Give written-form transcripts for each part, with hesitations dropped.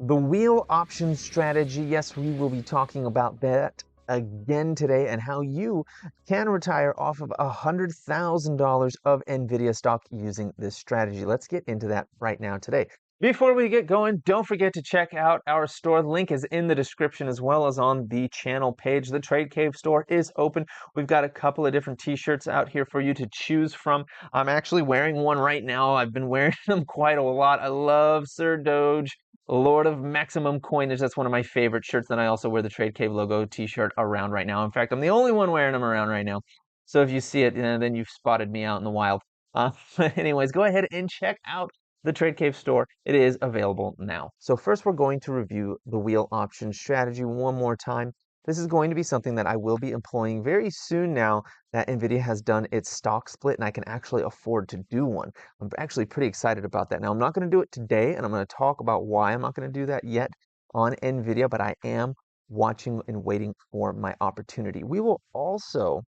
The wheel option strategy, yes, we will be talking about that again today and how you can retire off of $100,000 of NVIDIA stock using this strategy. Let's get into that right now today. Before we get going, don't forget to check out our store. The link is in the description as well as on the channel page. The Trade Cave store is open. We've got a couple of different t-shirts out here for you to choose from. I'm actually wearing one right now. I've been wearing them quite a lot. I love Sir Doge, Lord of Maximum Coinage. That's one of my favorite shirts. Then I also wear the Trade Cave logo t-shirt around right now. In fact, I'm the only one wearing them around right now. So if you see it, then you've spotted me out in the wild. But anyways, go ahead and check out the Trade Cave store. It is available now. So first we're going to review the wheel option strategy one more time. This is going to be something that I will be employing very soon now that NVIDIA has done its stock split and I can actually afford to do one. I'm actually pretty excited about that. Now I'm not going to do it today and I'm going to talk about why I'm not going to do that yet on NVIDIA, but I am watching and waiting for my opportunity. We will also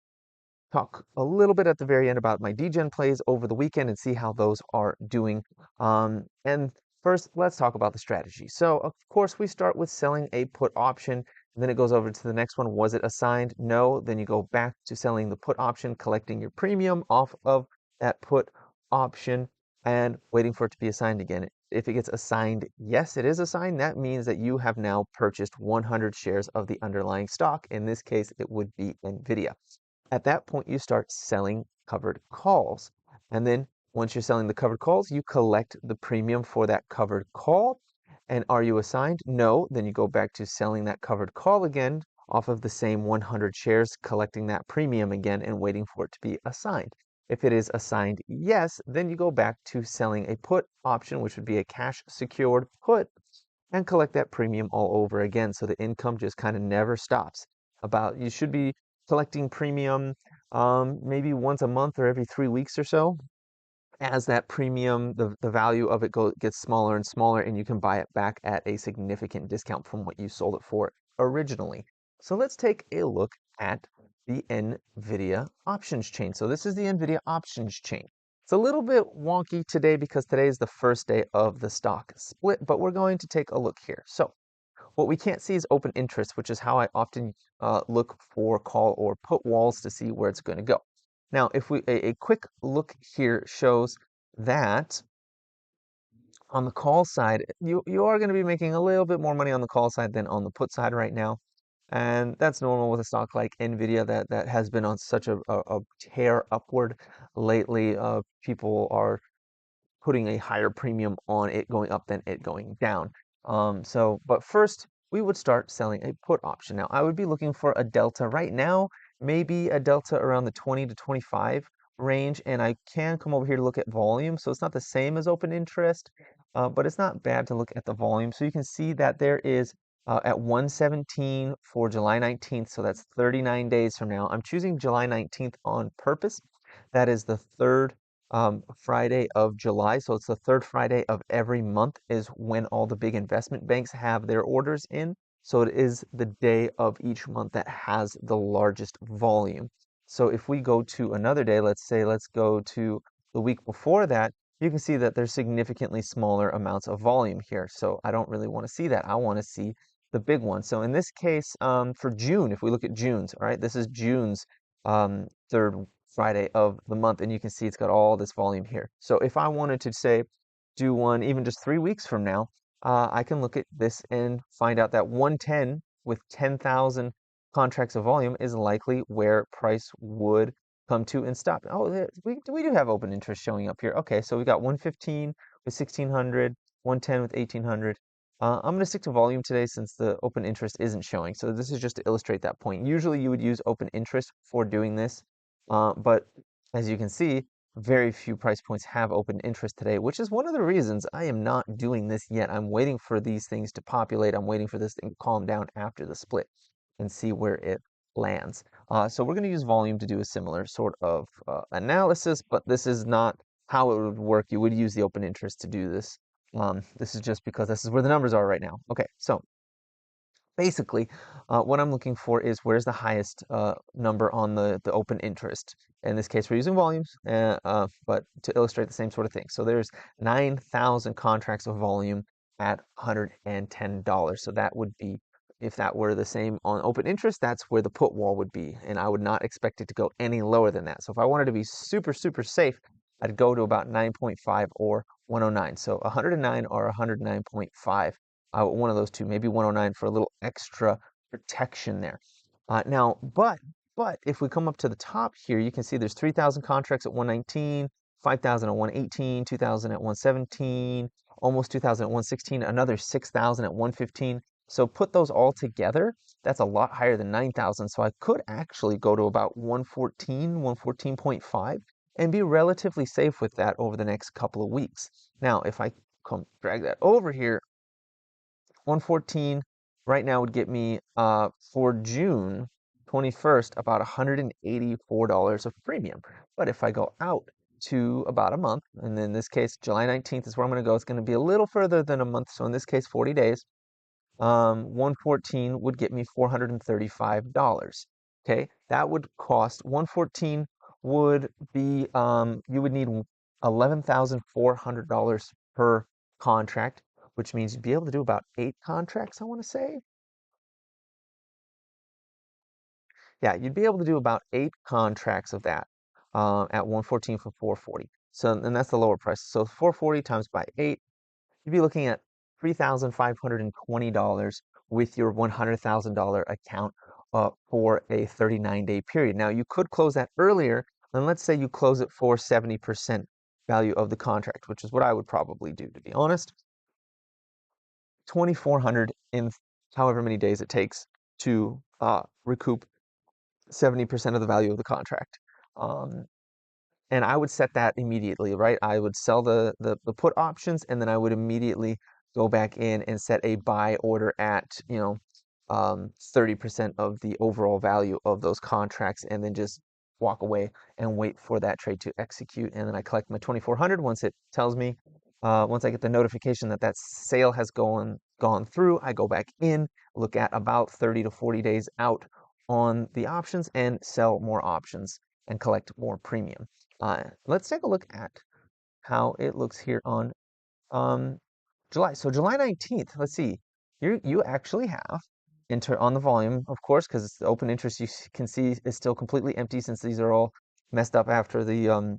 talk a little bit at the very end about my degen plays over the weekend and see how those are doing. And first, let's talk about the strategy. So, of course, we start with selling a put option, and then it goes over to the next one. Was it assigned? No. Then you go back to selling the put option, collecting your premium off of that put option, and waiting for it to be assigned again. If it gets assigned, yes, it is assigned. That means that you have now purchased 100 shares of the underlying stock. In this case, it would be NVIDIA. At that point, you start selling covered calls. And then once you're selling the covered calls, you collect the premium for that covered call. And are you assigned? No. Then you go back to selling that covered call again off of the same 100 shares, collecting that premium again and waiting for it to be assigned. If it is assigned yes, then you go back to selling a put option, which would be a cash secured put, and collect that premium all over again. So the income just kind of never stops. You should be collecting premium maybe once a month or every 3 weeks or so. As that premium, the value of it gets smaller and smaller, and you can buy it back at a significant discount from what you sold it for originally. So let's take a look at the NVIDIA options chain. So this is the NVIDIA options chain. It's a little bit wonky today because today is the first day of the stock split, but we're going to take a look here. So what we can't see is open interest, which is how I often look for call or put walls to see where it's going to go. Now, if a quick look here shows that on the call side, you are going to be making a little bit more money on the call side than on the put side right now. And that's normal with a stock like NVIDIA that has been on such a tear upward lately. People are putting a higher premium on it going up than it going down. But first, we would start selling a put option. Now, I would be looking for a delta right now, maybe a delta around the 20 to 25 range, and I can come over here to look at volume. So it's not the same as open interest, but it's not bad to look at the volume. So you can see that there is at 117 for July 19th, so that's 39 days from now. I'm choosing July 19th on purpose. That is the third Friday of July. So it's the third Friday of every month is when all the big investment banks have their orders in. So it is the day of each month that has the largest volume. So if we go to another day, let's go to the week before that, you can see that there's significantly smaller amounts of volume here. So I don't really want to see that. I want to see the big one. So in this case, for June, if we look at June's, all right, this is June's third Friday of the month, and you can see it's got all this volume here. So if I wanted to say do one even just 3 weeks from now, I can look at this and find out that 110 with 10,000 contracts of volume is likely where price would come to and stop. Oh, we do have open interest showing up here. Okay, so we got 115 with 1600, 110 with 1800. I'm going to stick to volume today since the open interest isn't showing. So this is just to illustrate that point. Usually you would use open interest for doing this. But as you can see, very few price points have open interest today, which is one of the reasons I am not doing this yet. I'm waiting for these things to populate. I'm waiting for this thing to calm down after the split and see where it lands. So we're going to use volume to do a similar sort of analysis, but this is not how it would work. You would use the open interest to do this. This is just because this is where the numbers are right now. Okay, so basically, what I'm looking for is where's the highest number on the open interest. In this case, we're using volumes, but to illustrate the same sort of thing. So there's 9,000 contracts of volume at $110. So that would be, if that were the same on open interest, that's where the put wall would be. And I would not expect it to go any lower than that. So if I wanted to be super, super safe, I'd go to about 9.5 or 109. So 109 or 109.5, one of those two, maybe 109 for a little extra protection there. Now, but if we come up to the top here, you can see there's 3,000 contracts at 119, 5,000 at 118, 2,000 at 117, almost 2,000 at 116, another 6,000 at 115. So put those all together, that's a lot higher than 9,000. So I could actually go to about 114, 114.5 and be relatively safe with that over the next couple of weeks. Now, if I come drag that over here, 114 right now would get me for June 21st about $184 of premium. But if I go out to about a month, and in this case July 19th is where I'm going to go, it's going to be a little further than a month, so in this case 40 days, 114 would get me $435. Okay, that would cost 114 would be you would need $11,400 per contract, which means you'd be able to do about 8 contracts, I want to say. Yeah, you'd be able to do about 8 contracts of that at 114 for 440. So, and that's the lower price. So 440 times by 8, you'd be looking at $3,520 with your $100,000 account for a 39-day period. Now, you could close that earlier, and let's say you close it for 70% value of the contract, which is what I would probably do, to be honest. 2,400 in however many days it takes to recoup 70% of the value of the contract. Um, and I would set that immediately, right? I would sell the put options, and then I would immediately go back in and set a buy order at 30% of the overall value of those contracts, and then just walk away and wait for that trade to execute. And then I collect my 2,400 once it tells me, once I get the notification that that sale has gone through. I go back in, look at about 30 to 40 days out on the options, and sell more options and collect more premium. Let's take a look at how it looks here on July. So July 19th, let's see. You actually have enter on the volume, of course, because it's the open interest, you can see is still completely empty since these are all messed up after the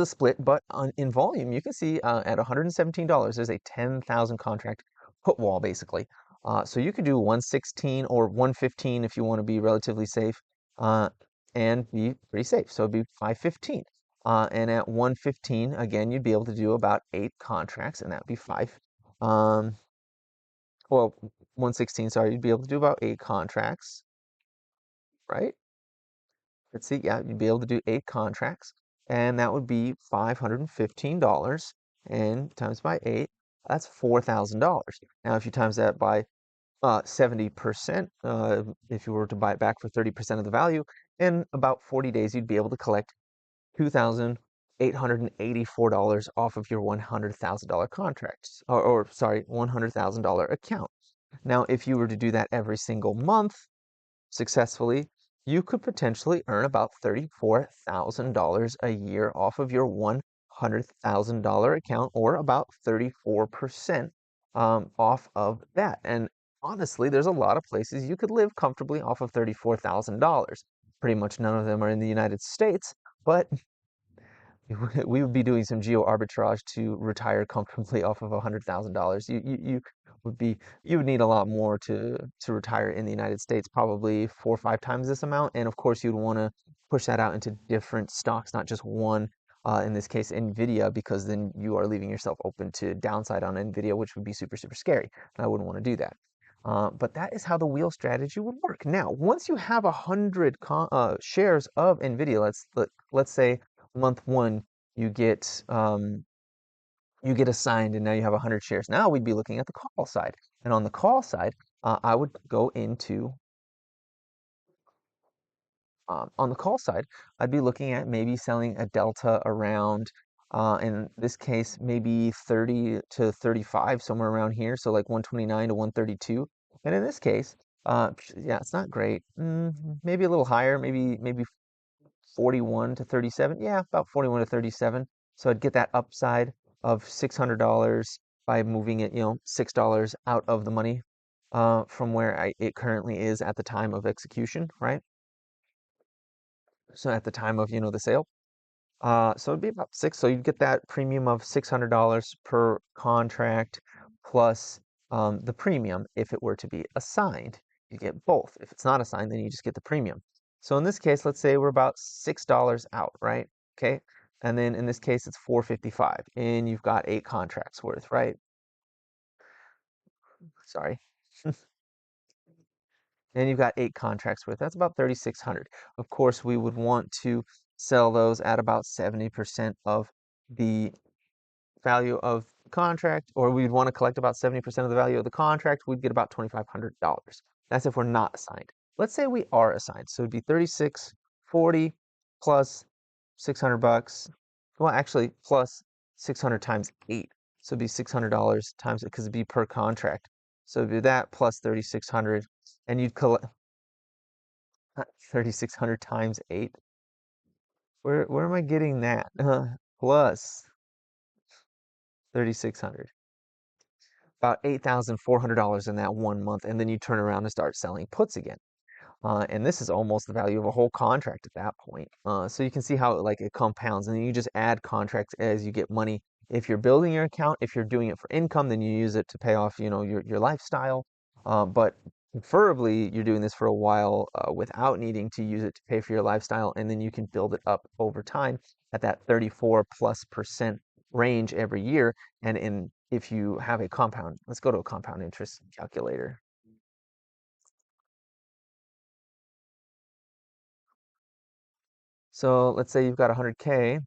split. But in volume, you can see at $117, there's a 10,000 contract put wall basically. So you could do 116 or 115 if you want to be relatively safe, and be pretty safe. So it'd be 515. And at 115, again, you'd be able to do about 8 contracts, and that'd be 5. Well, 116, sorry, you'd be able to do about 8 contracts, right? Let's see, yeah, you'd be able to do 8 contracts, and that would be $515, and times by 8, that's $4,000. Now, if you times that by 70%, if you were to buy it back for 30% of the value, in about 40 days, you'd be able to collect $2,884 off of your $100,000 contracts, or sorry, $100,000 account. Now, if you were to do that every single month successfully, you could potentially earn about $34,000 a year off of your $100,000 account, or about 34% off of that. And honestly, there's a lot of places you could live comfortably off of $34,000. Pretty much none of them are in the United States, but we would be doing some geo arbitrage to retire comfortably off of $100,000. You would need a lot more to retire in the United States, probably 4 or 5 times this amount. And of course, you'd want to push that out into different stocks, not just one. In this case, NVIDIA, because then you are leaving yourself open to downside on NVIDIA, which would be super, super scary. And I wouldn't want to do that. But that is how the wheel strategy would work. Now, once you have 100 shares of NVIDIA, let's say month 1 you get assigned, and now you have 100 shares. Now we'd be looking at the call side, and on the call side, I would go into on the call side, I'd be looking at maybe selling a delta around, in this case, maybe 30 to 35, somewhere around here. So like 129 to 132. And in this case, yeah, it's not great. Maybe a little higher, maybe 41 to 37. Yeah, about 41 to 37. So I'd get that upside of $600 by moving it, $6 out of the money from where it currently is at the time of execution, right? So at the time of, the sale. So it'd be about six. So you'd get that premium of $600 per contract plus the premium if it were to be assigned. You get both. If it's not assigned, then you just get the premium. So in this case, let's say we're about $6 out, right? Okay. And then in this case, it's 455, and you've got 8 contracts worth, right? Sorry. And you've got 8 contracts worth. That's about 3,600. Of course, we would want to sell those at about 70% of the value of the contract, or we'd want to collect about 70% of the value of the contract. We'd get about $2,500. That's if we're not assigned. Let's say we are assigned. So it'd be 3640 plus 600 bucks. Well, actually, plus 600 times 8. So it'd be $600 times it because it'd be per contract. So it'd be that plus 3,600, and you'd collect 3,600 times 8. Where am I getting that? Plus 3,600. About $8,400 in that 1 month, and then you turn around and start selling puts again. And this is almost the value of a whole contract at that point. So you can see how it compounds, and then you just add contracts as you get money. If you're building your account, if you're doing it for income, then you use it to pay off, your lifestyle. But preferably, you're doing this for a while without needing to use it to pay for your lifestyle, and then you can build it up over time at that 34+% range every year. And if you have a compound, let's go to a compound interest calculator. So let's say you've got 100K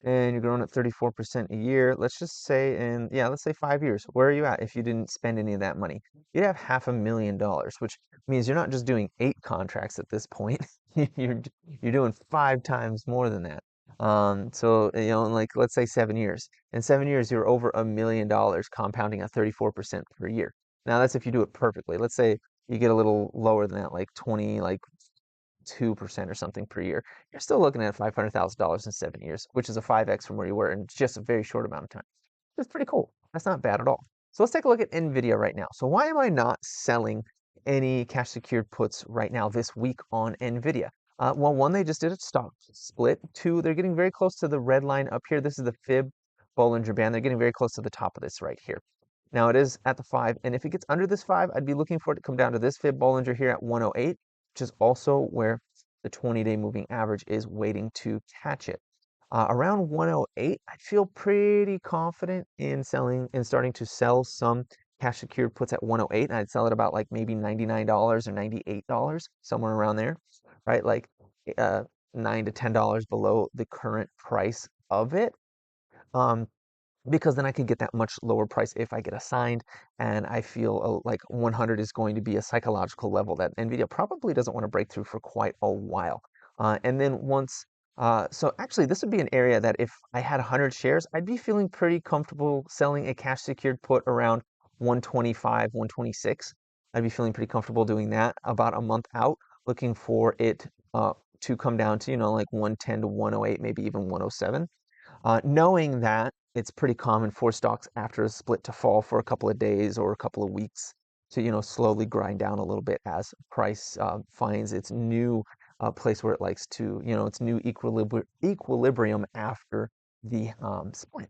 and you're growing at 34% a year. Let's just say let's say 5 years. Where are you at if you didn't spend any of that money? You'd have $500,000, which means you're not just doing 8 contracts at this point. You're you're doing 5 times more than that. So like let's say 7 years. In 7 years, you're over $1 million compounding at 34% per year. Now that's if you do it perfectly. Let's say you get a little lower than that, like 20, like 2% or something per year, you're still looking at $500,000 in 7 years, which is a 5x from where you were in just a very short amount of time. That's pretty cool. That's not bad at all. So let's take a look at NVIDIA right now. So why am I not selling any cash secured puts right now this week on NVIDIA? Well, one, they just did a stock split. Two, they're getting very close to the red line up here. This is the fib Bollinger Band. They're getting very close to the top of this right here. Now it is at the 5, and if it gets under this 5, I'd be looking for it to come down to this fib Bollinger here at 108, which is also where the 20-day moving average is waiting to catch it. Around 108, I feel pretty confident in starting to sell some cash secured puts at 108. And I'd sell it about like maybe $99 or $98, somewhere around there, right? Like $9 to $10 below the current price of it. Because then I could get that much lower price if I get assigned, and I feel like 100 is going to be a psychological level that NVIDIA probably doesn't want to break through for quite a while. And then so actually this would be an area that if I had 100 shares, I'd be feeling pretty comfortable selling a cash secured put around 125, 126. I'd be feeling pretty comfortable doing that about a month out, looking for it to come down to, like 110 to 108, maybe even 107. Knowing that it's pretty common for stocks after a split to fall for a couple of days or a couple of weeks to, slowly grind down a little bit as price finds its new place where it likes to, its new equilibrium after the split.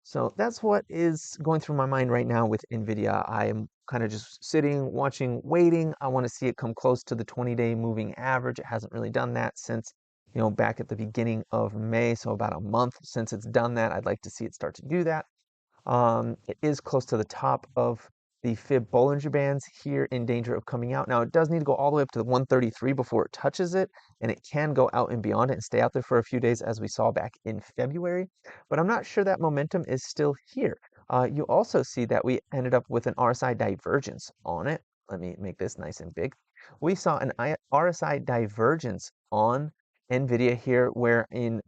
So that's what is going through my mind right now with NVIDIA. I am kind of just sitting, watching, waiting. I want to see it come close to the 20-day moving average. It hasn't really done that since, back at the beginning of May. So about a month since it's done that. I'd like to see it start to do that. It is close to the top of the fib Bollinger Bands here, in danger of coming out. Now it does need to go all the way up to 133 before it touches it, and it can go out and beyond it and stay out there for a few days as we saw back in February, but I'm not sure that momentum is still here. You also see that we ended up with an RSI divergence on it. Let me make this nice and big. We saw an RSI divergence on NVIDIA here, where in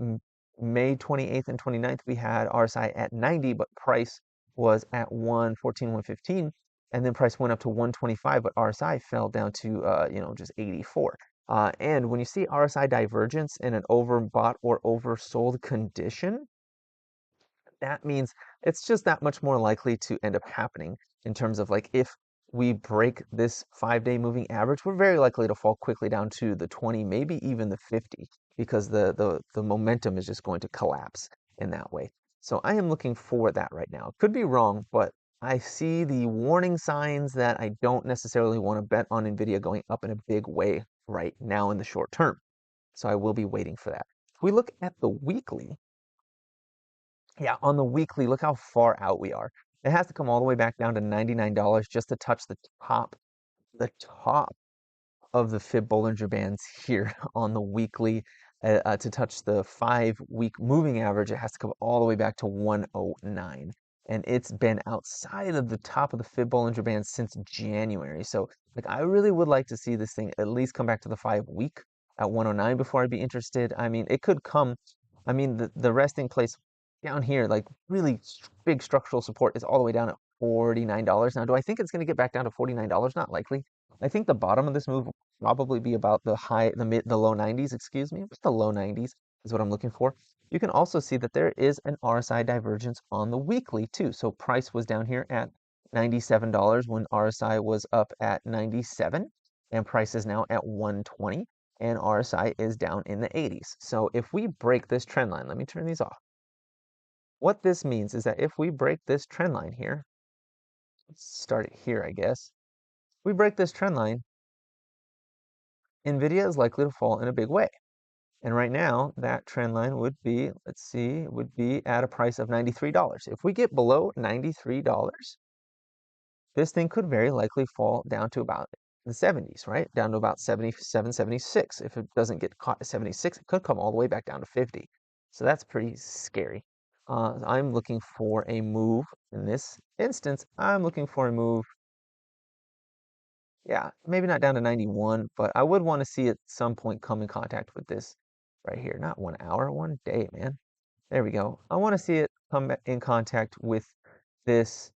May 28th and 29th, we had RSI at 90, but price was at 114, 115, and then price went up to 125, but RSI fell down to, just 84. And when you see RSI divergence in an overbought or oversold condition, that means it's just that much more likely to end up happening in terms of like if we break this 5-day moving average, we're very likely to fall quickly down to the 20, maybe even the 50, because the momentum is just going to collapse in that way. So I am looking for that right now. Could be wrong, but I see the warning signs that I don't necessarily want to bet on NVIDIA going up in a big way right now in the short term. So I will be waiting for that. If we look at the weekly, yeah, on the weekly, look how far out we are. It has to come all the way back down to $99 just to touch the top of the fib Bollinger Bands here on the weekly. To touch the 5-week moving average, it has to come all the way back to 109. And it's been outside of the top of the fib Bollinger Band since January. So, like, I really would like to see this thing at least come back to the 5-week at 109 before I'd be interested. I mean, it could come. I mean, the resting place down here, like really big structural support, is all the way down at $49. Now, do I think it's going to get back down to $49? Not likely. I think the bottom of this move will probably be about the low 90s, excuse me. Just the low 90s is what I'm looking for. You can also see that there is an RSI divergence on the weekly too. So price was down here at $97 when RSI was up at 97, and price is now at 120, and RSI is down in the 80s. So if we break this trend line, let me turn these off. What this means is that if we break this trend line here, let's start it here, I guess. If we break this trend line, NVIDIA is likely to fall in a big way. And right now, that trend line would be, let's see, would be at a price of $93. If we get below $93, this thing could very likely fall down to about the 70s, right? Down to about 77, 76. If it doesn't get caught at 76, it could come all the way back down to 50. So that's pretty scary. I'm looking for a move in this instance. I'm looking for a move, yeah, maybe not down to 91, but I would want to see at some point come in contact with this right here. Not 1 hour, 1 day, man. There we go. I want to see it come in contact with this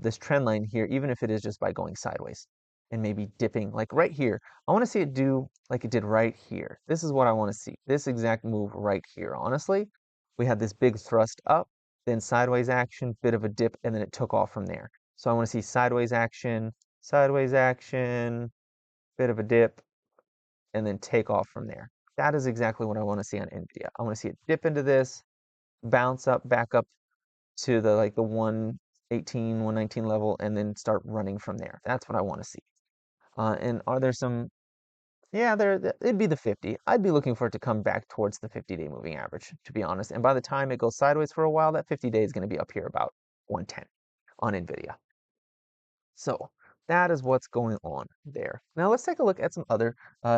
this trend line here, even if it is just by going sideways and maybe dipping like right here. I want to see it do like it did right here. This is what I want to see. This exact move right here. Honestly, we had this big thrust up, then sideways action, bit of a dip, and then it took off from there. So I want to see sideways action, bit of a dip, and then take off from there. That is exactly what I want to see on NVIDIA. I want to see it dip into this, bounce up, back up to the 118, 119 level, and then start running from there. That's what I want to see. And are there some? Yeah, it'd be the 50. I'd be looking for it to come back towards the 50-day moving average, to be honest. And by the time it goes sideways for a while, that 50-day is going to be up here about 110 on NVIDIA. So that is what's going on there. Now let's take a look at some other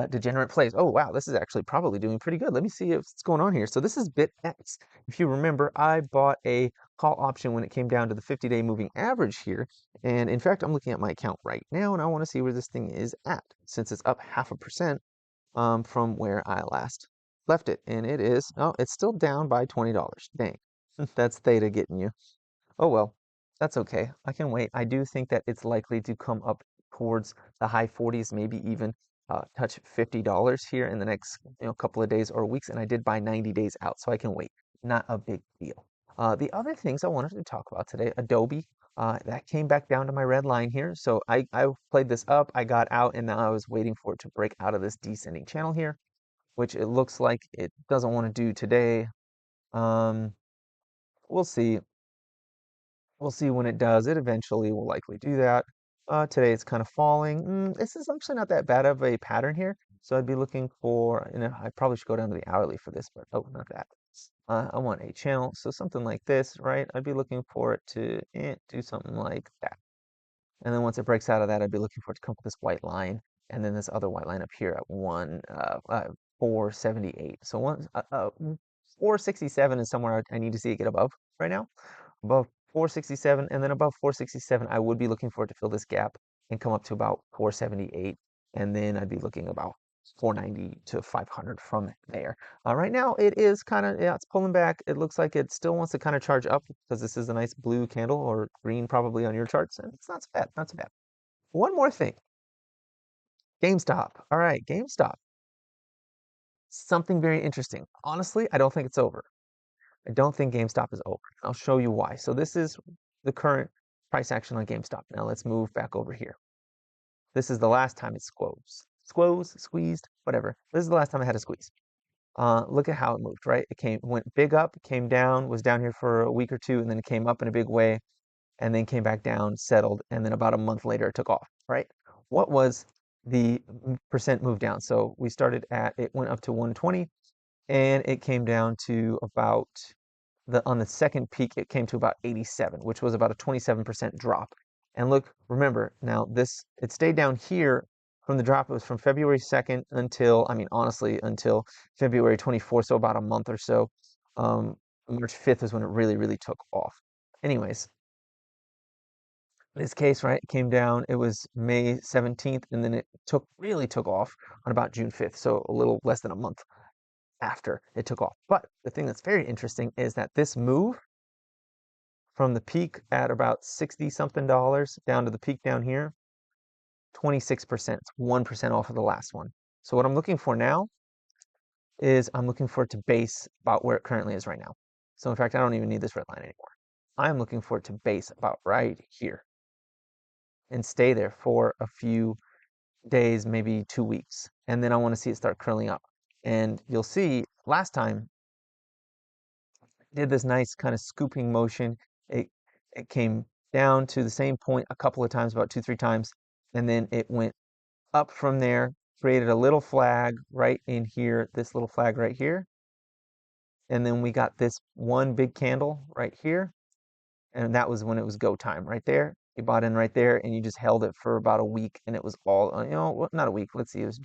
degenerate plays. Oh, wow, this is actually probably doing pretty good. Let me see what's going on here. So this is BITX. If you remember, I bought a call option when it came down to the 50-day moving average here. And in fact, I'm looking at my account right now, and I want to see where this thing is at, since it's up 0.5% from where I last left it. And it is, oh, it's still down by $20. Dang, that's theta getting you. Oh well, that's okay. I can wait. I do think that it's likely to come up towards the high 40s, maybe even touch $50 here in the next couple of days or weeks. And I did buy 90 days out, so I can wait. Not a big deal. The other things I wanted to talk about today, Adobe, that came back down to my red line here. So I played this up, I got out, and now I was waiting for it to break out of this descending channel here, which it looks like it doesn't want to do today. Um, we'll see. We'll see when it does. It eventually will likely do that. Today it's kind of falling. This is actually not that bad of a pattern here. So I'd be looking for, I probably should go down to the hourly for this, but oh, not that. I want a channel. So something like this, right? I'd be looking for it to do something like that. And then once it breaks out of that, I'd be looking for it to come up this white line, and then this other white line up here at 478. So 467 is somewhere I need to see it get above right now. Above 467, and then above 467, I would be looking for it to fill this gap and come up to about 478, and then I'd be looking about 490 to 500 from there. Right now, it is kind of, yeah, it's pulling back. It looks like it still wants to kind of charge up because this is a nice blue candle, or green probably on your charts, and it's not so bad, not so bad. One more thing. GameStop. All right, GameStop. Something very interesting. Honestly, I don't think it's over. I don't think GameStop is over. I'll show you why. So this is the current price action on GameStop. Now let's move back over here. This is the last time it squeezed, whatever. This is the last time I had a squeeze. Look at how it moved, right? Went big up, came down, was down here for a week or two, and then it came up in a big way, and then came back down, settled, and then about a month later it took off, right? What was the percent move down? So we started at, it went up to 120, and it came down to about on the second peak, it came to about 87, which was about a 27% drop. And look, remember, now it stayed down here from the drop. It was from February 2nd until, I mean, honestly, until February 24th, so about a month or so. March 5th is when it really, really took off. Anyways, this case, right, came down, it was May 17th, and then it really took off on about June 5th, so a little less than a month after it took off. But the thing that's very interesting is that this move from the peak at about 60 something dollars down to the peak down here, 26%, 1% off of the last one. So what I'm looking for now is I'm looking for it to base about where it currently is right now. So in fact, I don't even need this red line anymore. I'm looking for it to base about right here and stay there for a few days, maybe 2 weeks. And then I want to see it start curling up. And you'll see last time did this nice kind of scooping motion. It came down to the same point a couple of times, about 2, 3 times, and then it went up from there, created a little flag right in here, this little flag right here. And then we got this one big candle right here. And that was when it was go time right there. You bought in right there and you just held it for about a week and it was all, not a week. Let's see, it was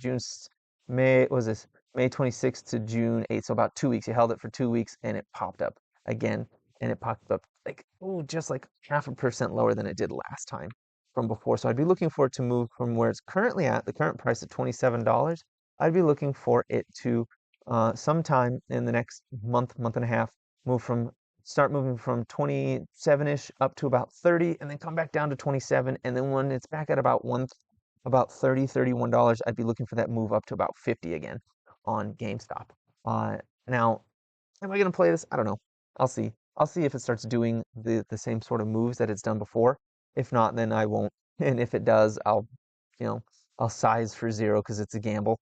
May 26th to June 8th. So about 2 weeks. You held it for 2 weeks and it popped up again. And it popped up like, just like 0.5% lower than it did last time from before. So I'd be looking for it to move from where it's currently at, the current price at $27. I'd be looking for it to sometime in the next month and a half, start moving from 27-ish up to about 30 and then come back down to 27. And then when it's back at about $30, $31, I'd be looking for that move up to about 50 again on GameStop. Now, am I going to play this? I don't know. I'll see. I'll see if it starts doing the same sort of moves that it's done before. If not, then I won't. And if it does, I'll size for zero because it's a gamble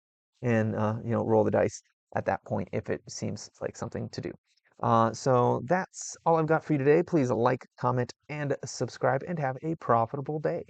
and, roll the dice at that point if it seems like something to do. So that's all I've got for you today. Please like, comment, and subscribe, and have a profitable day.